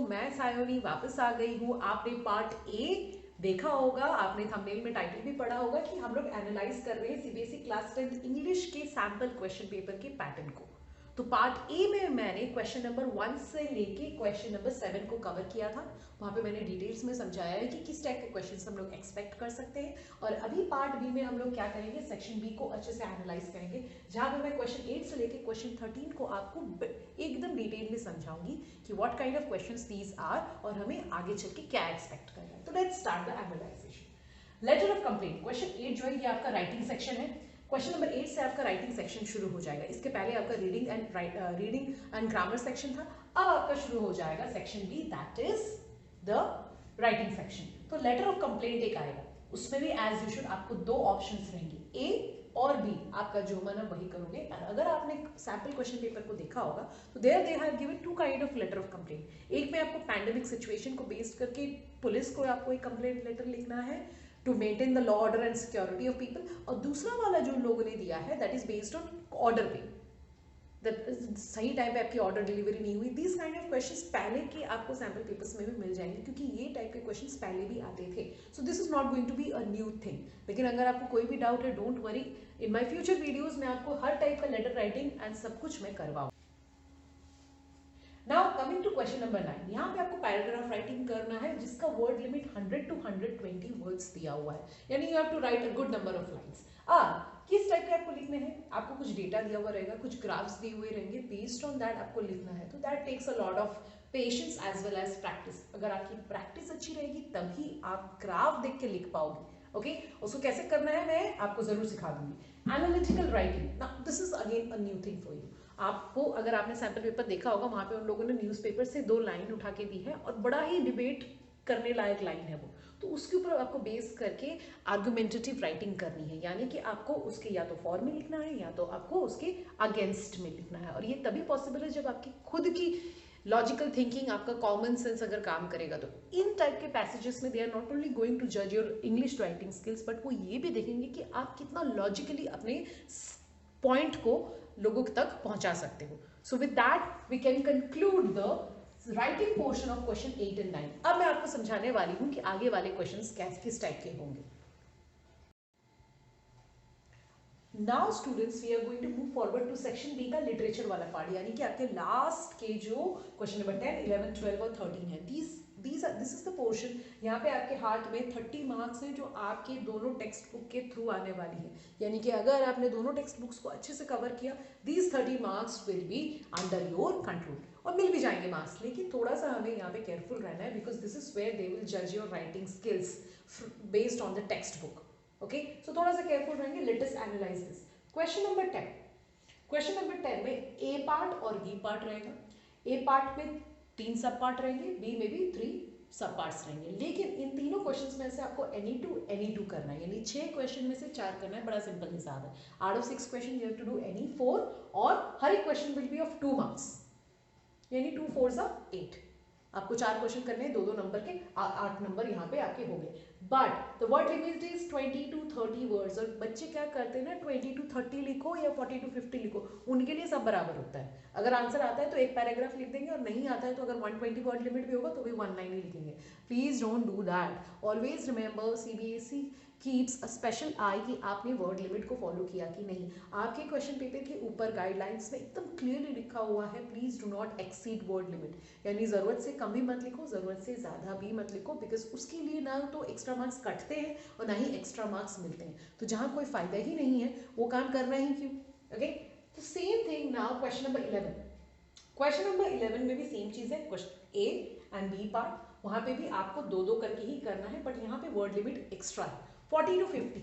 मैं सायोनी वापस आ गई हूँ। आपने पार्ट ए देखा होगा, आपने थंबनेल में टाइटल भी पढ़ा होगा कि हम लोग एनालाइज कर रहे हैं सीबीएसई क्लास 10 इंग्लिश के सैंपल क्वेश्चन पेपर के पैटर्न को। तो पार्ट ए में मैंने क्वेश्चन नंबर 1 से लेके क्वेश्चन नंबर 7 को कवर किया था। वहाँ पे मैंने डिटेल्स में समझाया है कि किस टाइप के क्वेश्चंस हम लोग एक्सपेक्ट कर सकते हैं। और अभी पार्ट बी में हम लोग क्या करेंगे, सेक्शन बी को अच्छे से एनालाइज करेंगे, जहाँ पे मैं क्वेश्चन 8 से लेके क्वेश्चन 13 को आपको एकदम डिटेल में समझाऊंगी कि what kind of questions these are और हमें आगे चल के क्या एक्सपेक्ट करना है। तो let's start the analysation. Letter of complaint question 8 जो है ये आपका राइटिंग सेक्शन है। क्वेश्चन नंबर 8 से आपका राइटिंग सेक्शन शुरू हो जाएगा। इसके पहले आपका रीडिंग एंड ग्रामर सेक्शन था। अब आपका शुरू हो जाएगा section B, that is the writing section. तो लेटर ऑफ कंप्लेंट एक आएगा, उसमें भी एज यूजुअल आपको दो ऑप्शंस रहेंगे, ए और बी। आपका जो मन है वही करोगे। अगर आपने सैंपल क्वेश्चन पेपर को देखा होगा तो there they have given two kind of letter of complaint. एक में आपको पैंडेमिक सिचुएशन को बेस्ड करके पुलिस को आपको एक कंप्लेंट लेटर लिखना है to maintain the law order and security of people, और दूसरा वाला जो लोगों ने दिया है that is based on order पे, सही टाइम पे आपकी ऑर्डर डिलीवरी नहीं हुई। दीज काइंड ऑफ क्वेश्चंस पहले के आपको सैंपल पेपर्स में भी मिल जाएंगे, क्योंकि ये टाइप के क्वेश्चंस पहले भी आते थे। So this is not going to be a new thing. लेकिन अगर आपको कोई भी डाउट है, don't worry, in my future videos में आपको हर टाइप का लेटर राइटिंग एंड सब कुछ मैं करवाऊँ। Now coming to question number 9, यहाँ पे आपको पैराग्राफ राइटिंग करना है जिसका वर्ड लिमिट 100 to 120 वर्ड्स दिया हुआ है, यानी you have to write a good number of lines. किस टाइप के आपको लिखने हैं, आपको कुछ डेटा दिया हुआ रहेगा, कुछ ग्राफ्स दिए हुए रहेंगे, बेस्ड ऑन दैट आपको लिखना है। तो that takes a lot of patience as well as practice. अगर आपकी प्रैक्टिस अच्छी रहेगी तभी आप ग्राफ देख के लिख पाओगे। ओके, उसको कैसे करना है मैं आपको जरूर सिखा दूंगी। Analytical writing, now this is again a new thing for you. आपको अगर आपने सैंपल पेपर देखा होगा, वहां पे उन लोगों ने न्यूज़पेपर से 2 लाइन उठा के दी है और बड़ा ही डिबेट करने लायक लाइन है वो। तो उसके ऊपर आपको बेस करके आर्गुमेंटेटिव राइटिंग करनी है, यानी कि आपको उसके या तो फॉर में लिखना है या तो आपको उसके अगेंस्ट में लिखना है। और ये तभी पॉसिबल है जब आपकी खुद की लॉजिकल थिंकिंग, आपका कॉमन सेंस अगर काम करेगा। तो इन टाइप के पैसेजेस में they are not only going to जज your English writing skills, but वो ये भी देखेंगे कि आप कितना लॉजिकली अपने पॉइंट को लोगों तक पहुंचा सकते हो। So with that we can conclude the writing portion of question 8 and 9। अब मैं आपको समझाने वाली हूं कि आगे वाले क्वेश्चंस किस टाइप के होंगे। Now students we are going to move forward to section B का लिटरेचर वाला पार्ट, यानी कि आपके लास्ट के जो क्वेश्चन नंबर 10, 11, 12 और 13 है। This is the portion. यहाँ पे आपके हाथ में 30 मार्क्स हैं जो आपके दोनों टेक्स्ट बुक के थ्रू आने वाली है, यानी कि अगर आपने दोनों टेक्स्ट बुक्स को अच्छे से कवर किया, these 30 marks will be under your control. और मिल भी जाएंगे मार्क्स, लेकिन थोड़ा सा हमें यहाँ पे केयरफुल रहना है, because this is where they will जज your writing skills based on the textbook. Okay, so थोड़ा सा केयरफुल रहेंगे। Let us analyse this. Question number 10, question number 10 में ए पार्ट और बी पार्ट रहेगा। ए पार्ट में 3 सब part रहेंगे, बी में भी 3 सब पार्ट्स रहेंगे। लेकिन इन तीनों क्वेश्चंस में से आपको एनी टू करना है, यानी 6 क्वेश्चन में से 4 करना है। बड़ा सिंपल हिसाब है। Out of 6 question you have to do any 4, और हर एक question will be of 2 marks, यानी 2 4s are 8। आपको 4 क्वेश्चन करने हैं, 2 नंबर के, 8 नंबर यहाँ पे आपके हो गए। But the word limit is 20 to 30 words. और बच्चे क्या करते हैं ना, 20 to 30 लिखो या 40 to 50 लिखो, उनके लिए सब बराबर होता है। अगर आंसर आता है तो एक पैराग्राफ लिख देंगे, और नहीं आता है तो अगर 120 वर्ड लिमिट भी होगा तो भी 1 लाइन ही लिखेंगे। Please don't do that. Always remember CBSE keeps a special I कि आपने वर्ड लिमिट को फॉलो किया कि नहीं। आपके क्वेश्चन पेपर के ऊपर गाइडलाइंस में एकदम क्लियरली लिखा हुआ है, please do not exceed word limit, यानी जरूरत से कम भी मत लिखो, जरूरत से ज्यादा भी मत लिखो, बिकॉज उसके लिए ना तो एक्स्ट्रा मार्क्स कटते हैं और ना ही एक्स्ट्रा मार्क्स मिलते हैं। तो जहां कोई फायदा ही नहीं है वो काम करना ही क्यों। ओके, तो same thing now question number 11। Question number 11 में भी सेम चीज है, question A and B part, वहां पे भी आपको 2 करके ही करना है, बट यहाँ पे वर्ड लिमिट एक्स्ट्रा है 40 to 50।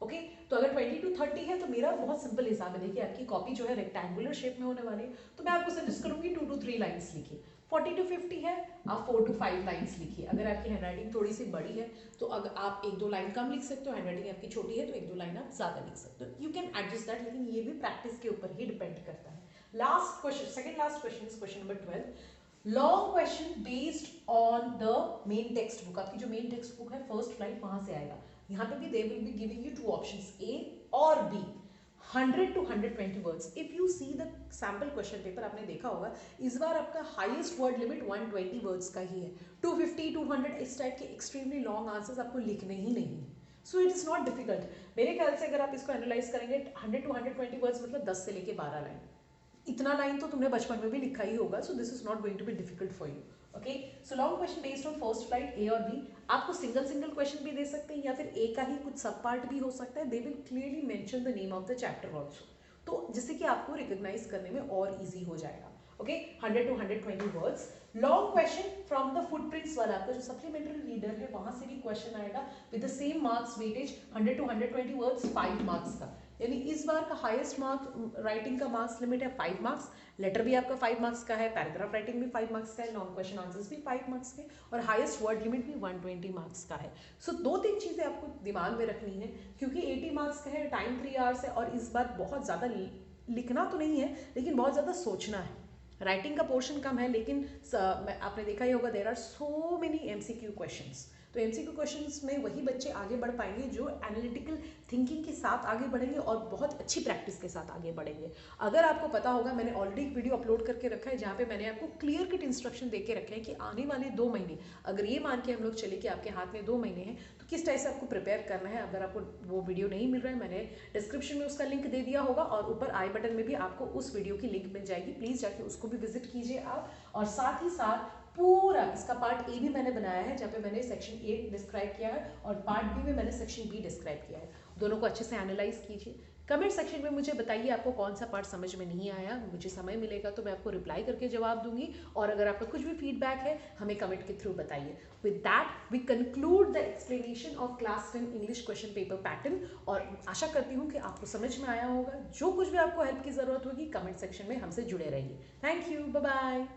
ओके, तो अगर 20 to 30 है तो मेरा बहुत सिंपल हिसाब है। देखिए आपकी कॉपी जो है रेक्टेंगुलर शेप में होने वाली है, तो मैं आपको सजेस्ट करूंगी 2 to 3 लाइंस लिखिए। 40 to 50 है, आप 4 to 5 लाइंस लिखिए। अगर आपकी हैंडराइटिंग थोड़ी सी बड़ी है तो अगर आप 1-2 लाइन कम लिख सकते हो, हैंडराइटिंग आपकी छोटी है तो 1-2 लाइन आप ज्यादा लिख सकते हो। यू कैन एडजस्ट दैट, लेकिन ये भी प्रैक्टिस के ऊपर ही डिपेंड करता है। Last question, second last question is question number 12। Long question based on the main textbook. आपकी जो मेन टेक्स्ट बुक है फर्स्ट फ्लाइट वहां से आएगा। यहाँ पे भी they will be giving you 2 options, A और B. 100 to 120 words. If you see the sample question paper, आपने देखा होगा इस बार आपका हाईएस्ट वर्ड लिमिट 120 वर्ड्स का ही है. 250 200 इस टाइप के एक्सट्रीमली लॉन्ग आंसर्स आपको लिखने ही नहीं. So it is not difficult. मेरे ख्याल से अगर आप इसको एनालाइज करेंगे 100 to 120 वर्ड्स मतलब 10 से लेके 12 लाइन. इतना लाइन तो तुमने बचपन में भी लिखा ही होगा. So this is not going to be difficult for you. Okay, so long question based on first flight A और बी. आपको सिंगल सिंगल क्वेश्चन भी दे सकते हैं या फिर ए का ही कुछ सब पार्ट भी हो सकता है. They will clearly mention the name of the chapter also, तो जिससे कि आपको रिकॉग्नाइज करने में और इजी हो जाएगा. Okay, 100 to 120 words. Long question from the footprints वाला आपका जो सप्लीमेंट्री रीडर है वहां से भी क्वेश्चन आएगा with the same marks weightage. 100 to 120 words 5 marks का, यानी इस बार का हाईएस्ट मार्क राइटिंग का मार्क्स लिमिट है 5 मार्क्स. लेटर भी आपका 5 मार्क्स का है, पैराग्राफ राइटिंग भी 5 मार्क्स का है, लॉन्ग क्वेश्चन आंसर्स भी 5 मार्क्स के, और हाईएस्ट वर्ड लिमिट भी 120 मार्क्स का है. सो 2-3 चीज़ें आपको दिमाग में रखनी है क्योंकि 80 मार्क्स का है, टाइम 3 आवर्स है, और इस बार बहुत ज़्यादा लिखना तो नहीं है लेकिन बहुत ज़्यादा सोचना है. राइटिंग का पोर्शन कम है लेकिन आपने देखा ही होगा there are so many MCQ questions. तो एमसीक्यू क्वेश्चंस में वही बच्चे आगे बढ़ पाएंगे जो एनालिटिकल थिंकिंग के साथ आगे बढ़ेंगे और बहुत अच्छी प्रैक्टिस के साथ आगे बढ़ेंगे. अगर आपको पता होगा, मैंने ऑलरेडी एक वीडियो अपलोड करके रखा है जहाँ पे मैंने आपको क्लियर कट इंस्ट्रक्शन दे के रखे हैं कि आने वाले 2 महीने, अगर ये मान के हम लोग चले कि आपके हाथ में 2 महीने हैं तो किस टाइप से आपको प्रिपेयर करना है. अगर आपको वो वीडियो नहीं मिल रहा है, मैंने डिस्क्रिप्शन में उसका लिंक दे दिया होगा और ऊपर आई बटन में भी आपको उस वीडियो की लिंक मिल जाएगी. प्लीज़ जाके उसको भी विजिट कीजिए आप. और साथ ही साथ पूरा इसका पार्ट ए भी मैंने बनाया है जहाँ पे मैंने सेक्शन ए डिस्क्राइब किया है और पार्ट बी में मैंने सेक्शन बी डिस्क्राइब किया है. दोनों को अच्छे से एनालाइज कीजिए. कमेंट सेक्शन में मुझे बताइए आपको कौन सा पार्ट समझ में नहीं आया. मुझे समय मिलेगा तो मैं आपको रिप्लाई करके जवाब दूंगी, और अगर आपका कुछ भी फीडबैक है हमें कमेंट के थ्रू बताइए. With that we conclude the explanation of class 10 English question paper pattern, और आशा करती हूँ कि आपको समझ में आया होगा. जो कुछ भी आपको हेल्प की ज़रूरत होगी कमेंट सेक्शन में हमसे जुड़े रहिए. Thank you, bye bye.